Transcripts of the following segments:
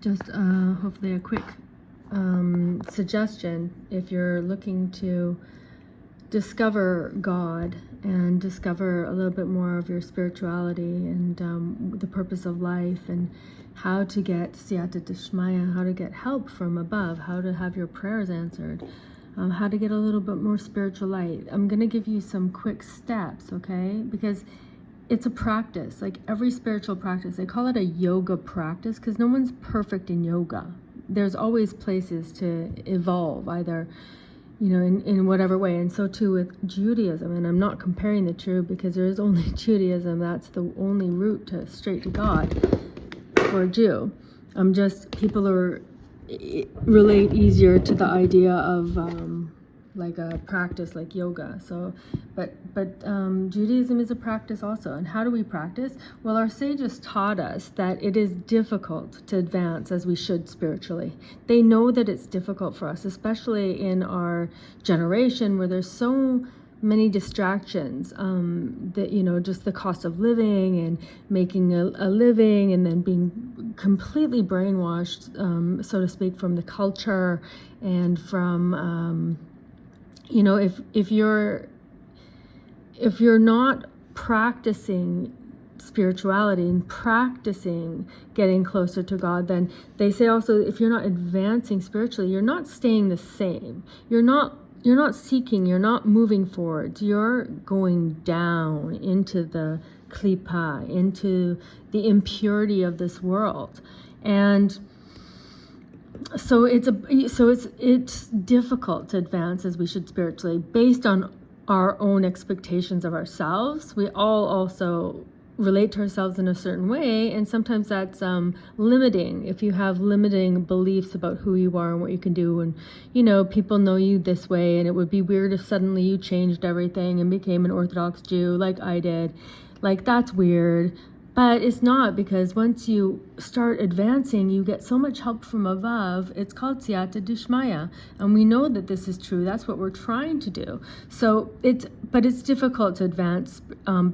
just hopefully a quick suggestion if you're looking to discover God and discover a little bit more of your spirituality and the purpose of life and how to get siyata dishmaya, how to get help from above, how to have your prayers answered, how to get a little bit more spiritual light. I'm going to give you some quick steps, okay? Because it's a practice, like every spiritual practice. They call it a yoga practice because no one's perfect in yoga. There's always places to evolve, either, you know, in whatever way. And so too with Judaism. And I'm not comparing the two because there is only Judaism. That's the only route to straight to God for a Jew. People relate easier to the idea of like a practice like yoga. So, but Judaism is a practice also. And how do we practice? Well, our sages taught us that it is difficult to advance as we should spiritually. They know that it's difficult for us, especially in our generation where there's so many distractions, that, you know, just the cost of living and making a living and then being completely brainwashed, so to speak, from the culture and from, you know, if you're not practicing spirituality and practicing getting closer to God, then they say also if you're not advancing spiritually, you're not staying the same. You're not seeking, you're not moving forward. You're going down into the klipa, into the impurity of this world. And so it's difficult to advance as we should spiritually based on our own expectations of ourselves. We all also relate to ourselves in a certain way, and sometimes that's limiting. If you have limiting beliefs about who you are and what you can do, and, you know, people know you this way, and it would be weird if suddenly you changed everything and became an Orthodox Jew like I did. Like, that's weird. But it's not, because once you start advancing, you get so much help from above. It's called siyata dishmaya, and we know that this is true. That's what we're trying to do. So it's difficult to advance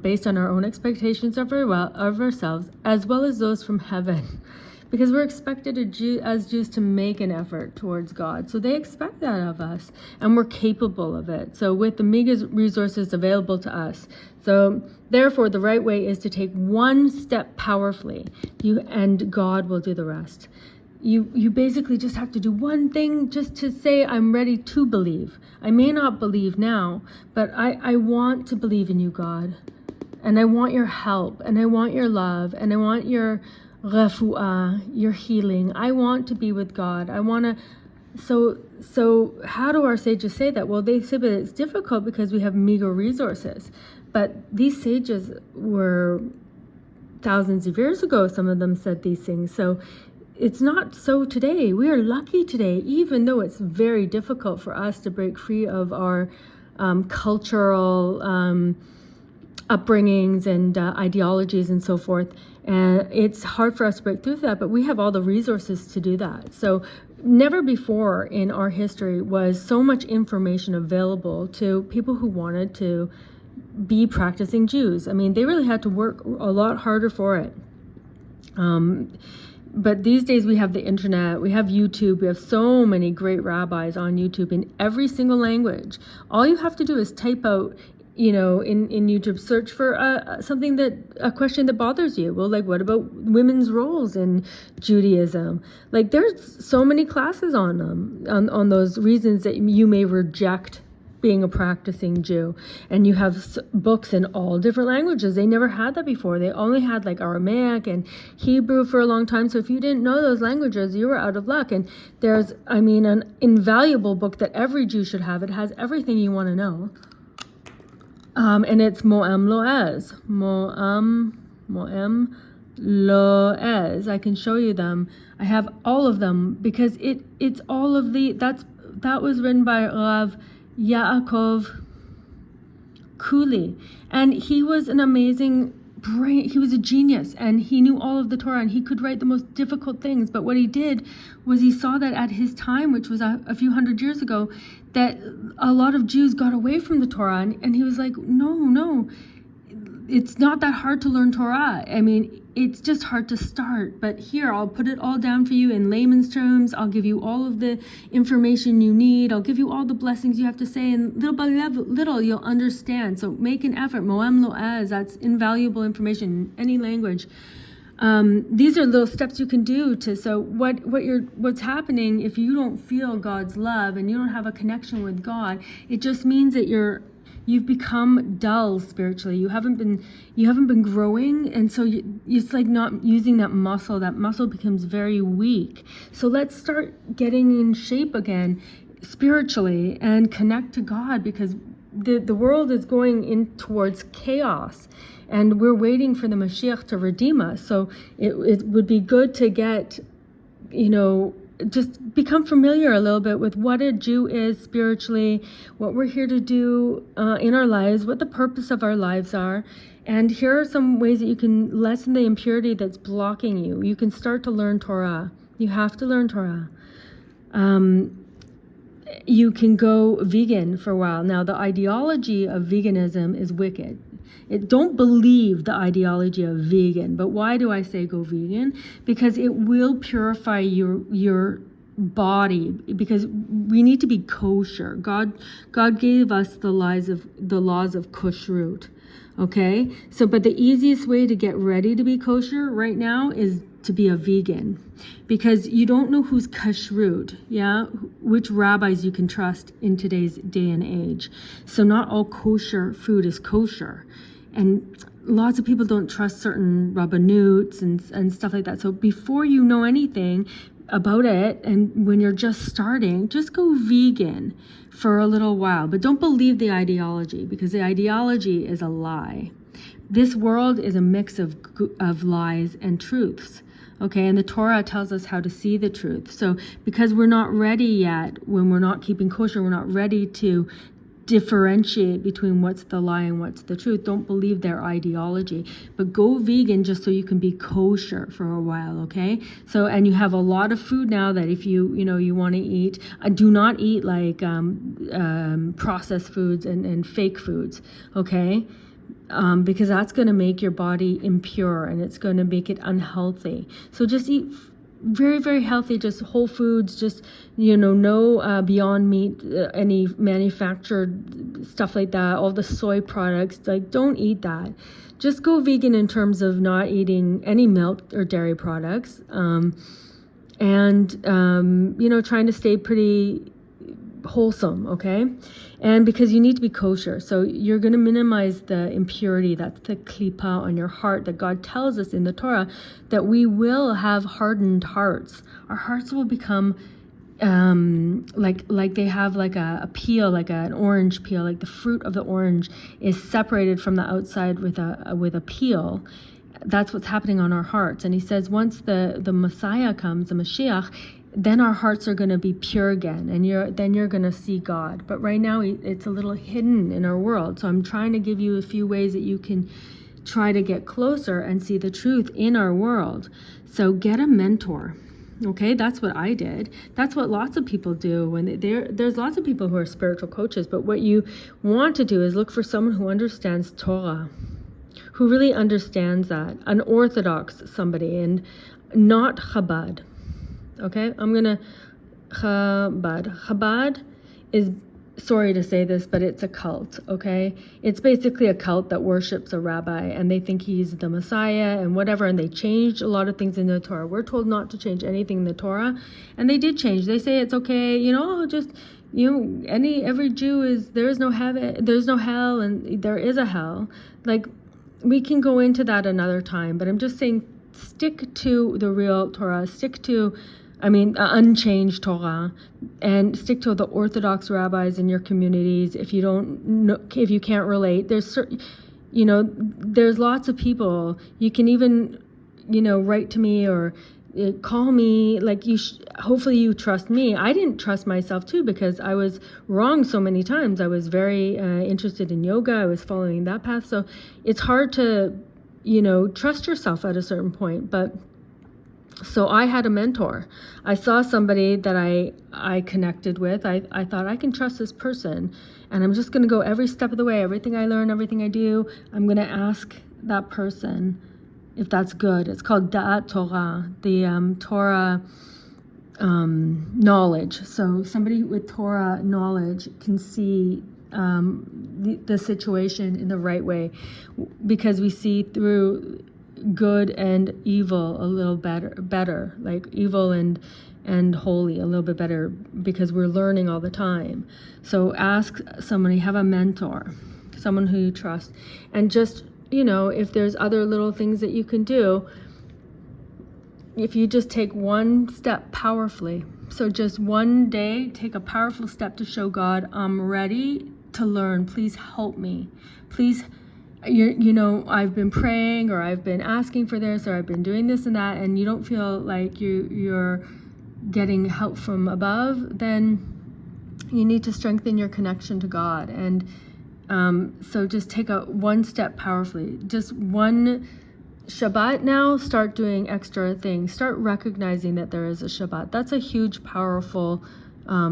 based on our own expectations of ourselves, as well as those from heaven, because we're expected as Jews to make an effort towards God. So they expect that of us, and we're capable of it. So with the meager resources available to us, so therefore the right way is to take one step powerfully, and God will do the rest. You basically just have to do one thing just to say, I'm ready to believe. I may not believe now, but I want to believe in you, God. And I want your help, and I want your love, and I want your refuah, your healing. I want to be with God. I want to. So how do our sages say that? Well, they say that it's difficult because we have meager resources. But these sages were thousands of years ago. Some of them said these things. So it's not so today. We are lucky today, even though it's very difficult for us to break free of our cultural upbringings and ideologies and so forth. And it's hard for us to break through that, but we have all the resources to do that. So never before in our history was so much information available to people who wanted to be practicing Jews. I mean, they really had to work a lot harder for it. But these days we have the internet, we have YouTube, we have so many great rabbis on YouTube in every single language. All you have to do is type out, you know, in YouTube, search for a question that bothers you. Well, like, what about women's roles in Judaism? Like, there's so many classes on them, on those reasons that you may reject being a practicing Jew. And you have books in all different languages. They never had that before. They only had like Aramaic and Hebrew for a long time. So if you didn't know those languages, you were out of luck. And there's, I mean, an invaluable book that every Jew should have. It has everything you want to know. And it's Mo'em Lo'ez. Mo'em Lo'ez. I can show you them. I have all of them because it's all of that was written by Rav Yaakov Kuli. And he was an amazing brain. He was a genius, and he knew all of the Torah, and he could write the most difficult things. But what he did was he saw that at his time, which was a few hundred years ago, that a lot of Jews got away from the Torah, and he was like, no, it's not that hard to learn Torah. I mean, it's just hard to start. But here, I'll put it all down for you in layman's terms. I'll give you all of the information you need. I'll give you all the blessings you have to say, and little by little you'll understand. So make an effort. Mo'em lo'ez, that's invaluable information in any language. These are little steps you can do so what's happening if you don't feel God's love and you don't have a connection with God, it just means that you've become dull spiritually. You haven't been growing, and so it's like not using that muscle. That muscle becomes very weak. So let's start getting in shape again spiritually and connect to God, because the world is going in towards chaos, and we're waiting for the Mashiach to redeem us. So it would be good to get, just become familiar a little bit with what a Jew is spiritually, what we're here to do in our lives, what the purpose of our lives are. And here are some ways that you can lessen the impurity that's blocking you. You can start to learn Torah. You have to learn Torah. You can go vegan for a while. Now, the ideology of veganism is wicked. Don't believe the ideology of vegan. But why do I say go vegan? Because it will purify your body, because we need to be kosher. God gave us the laws of kashrut. Okay? So, but the easiest way to get ready to be kosher right now is to be a vegan, because you don't know who's kashrut, which rabbis you can trust in today's day and age. So not all kosher food is kosher, and lots of people don't trust certain rabbinutes and stuff like that. So before you know anything about it, and when you're just starting, just go vegan for a little while, but don't believe the ideology, because the ideology is a lie. This world is a mix of lies and truths. Okay, and the Torah tells us how to see the truth. So because we're not ready yet, when we're not keeping kosher, we're not ready to differentiate between what's the lie and what's the truth. Don't believe their ideology, but go vegan just so you can be kosher for a while. Okay, so, and you have a lot of food now that if you want to eat, do not eat like processed foods and fake foods. Okay. Because that's going to make your body impure, and it's going to make it unhealthy. So just eat very, very healthy, just whole foods, just, no Beyond Meat, any manufactured stuff like that, all the soy products, like don't eat that. Just go vegan in terms of not eating any milk or dairy products, and trying to stay pretty wholesome, okay? And because you need to be kosher, so you're going to minimize the impurity, that's the klipa on your heart, that God tells us in the Torah that we will have hardened hearts. Our hearts will become like they have like a peel, like an orange peel, like the fruit of the orange is separated from the outside with a peel. That's what's happening on our hearts. And he says once the Messiah comes, the Mashiach, then our hearts are going to be pure again, and you're going to see God. But right now it's a little hidden in our world. So I'm trying to give you a few ways that you can try to get closer and see the truth in our world. So get a mentor. Okay, that's what I did. That's what lots of people do. When there's lots of people who are spiritual coaches, but what you want to do is look for someone who understands Torah, who really understands that, an Orthodox somebody, and not Chabad. Okay, Chabad is, sorry to say this, but it's a cult, okay? It's basically a cult that worships a rabbi, and they think he's the Messiah and whatever, and they changed a lot of things in the Torah. We're told not to change anything in the Torah, and they did change. They say it's okay, every Jew there is no heaven, there's no hell, and there is a hell. Like, we can go into that another time, but I'm just saying, stick to the real Torah, stick to unchanged Torah, and stick to the Orthodox rabbis in your communities. If you don't know, if you can't relate, there's lots of people. You can even, write to me or call me. Like hopefully you trust me. I didn't trust myself too, because I was wrong so many times. I was very interested in yoga. I was following that path. So it's hard to, trust yourself at a certain point, but. So I had a mentor. I saw somebody that I connected with. I thought, I can trust this person, and I'm just going to go every step of the way. Everything I learn, everything I do, I'm going to ask that person if that's good. It's called Da'at Torah, the Torah knowledge. So somebody with Torah knowledge can see the situation in the right way, because we see through good and evil a little better, like evil and holy a little bit better, because we're learning all the time. So ask somebody, have a mentor, someone who you trust, and just, if there's other little things that you can do, if you just take one step powerfully. So just one day, take a powerful step to show God, I'm ready to learn. Please help me. Please, I've been praying, or I've been asking for this, or I've been doing this and that, and you don't feel like you're getting help from above, then you need to strengthen your connection to God. And so just take one step powerfully. Just one Shabbat now, start doing extra things. Start recognizing that there is a Shabbat. That's a huge, powerful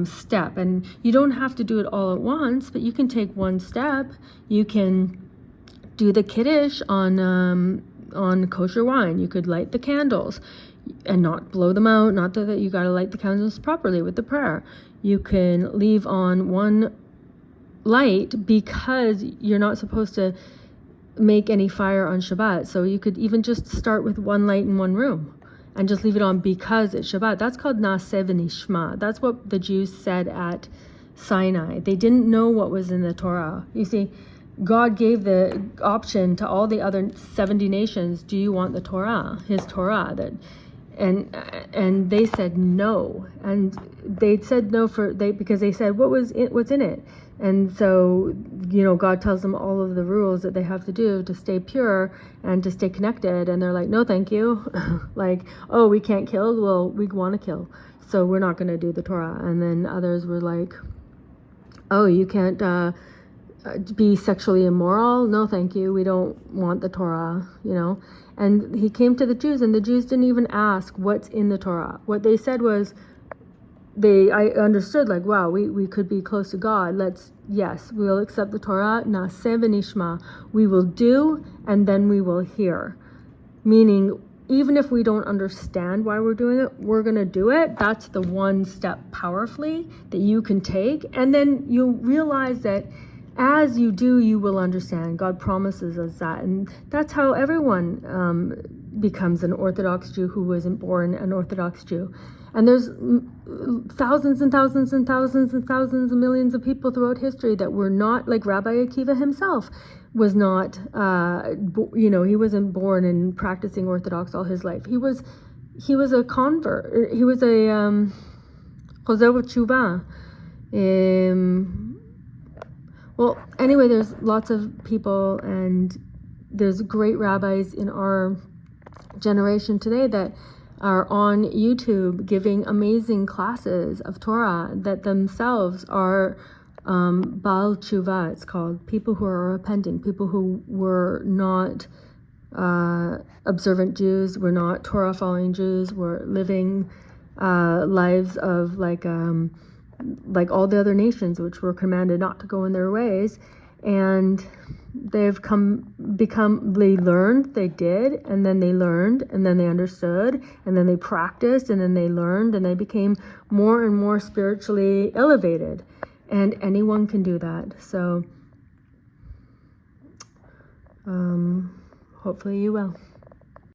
step. And you don't have to do it all at once, but you can take one step. You can do the Kiddush on kosher wine. You could light the candles and not blow them out. Not that you got to light the candles properly with the prayer. You can leave on one light, because you're not supposed to make any fire on Shabbat. So you could even just start with one light in one room and just leave it on because it's Shabbat. That's called Naseh v'nishma. That's what the Jews said at Sinai. They didn't know what was in the Torah. You see, God gave the option to all the other 70 nations, do you want the Torah, his Torah? And they said no. And they said no because they said, what's in it? And so, God tells them all of the rules that they have to do to stay pure and to stay connected. And they're like, no, thank you. Like, oh, we can't kill? Well, we want to kill. So we're not going to do the Torah. And then others were like, oh, you can't be sexually immoral? No, thank you. We don't want the Torah, And he came to the Jews, and the Jews didn't even ask what's in the Torah. What they said was, I understood, like, wow, we could be close to God. We'll accept the Torah. Naseh v'nishma. We will do, and then we will hear. Meaning, even if we don't understand why we're doing it, we're going to do it. That's the one step powerfully that you can take. And then you'll realize that as you do, you will understand. God promises us that. And that's how everyone becomes an Orthodox Jew who wasn't born an Orthodox Jew. And there's thousands and thousands and thousands and thousands and millions of people throughout history that were not, like Rabbi Akiva himself was not, he wasn't born and practicing Orthodox all his life. He was a convert. He was a Chozer B'Tshuva. Well, anyway, there's lots of people, and there's great rabbis in our generation today that are on YouTube giving amazing classes of Torah that themselves are Baal Tshuva, it's called. People who are repenting, people who were not observant Jews, were not Torah-following Jews, were living lives of like all the other nations, which were commanded not to go in their ways. And they learned, they did, and then they learned, and then they understood, and then they practiced, and then they learned, and they became more and more spiritually elevated. And anyone can do that. So hopefully you will.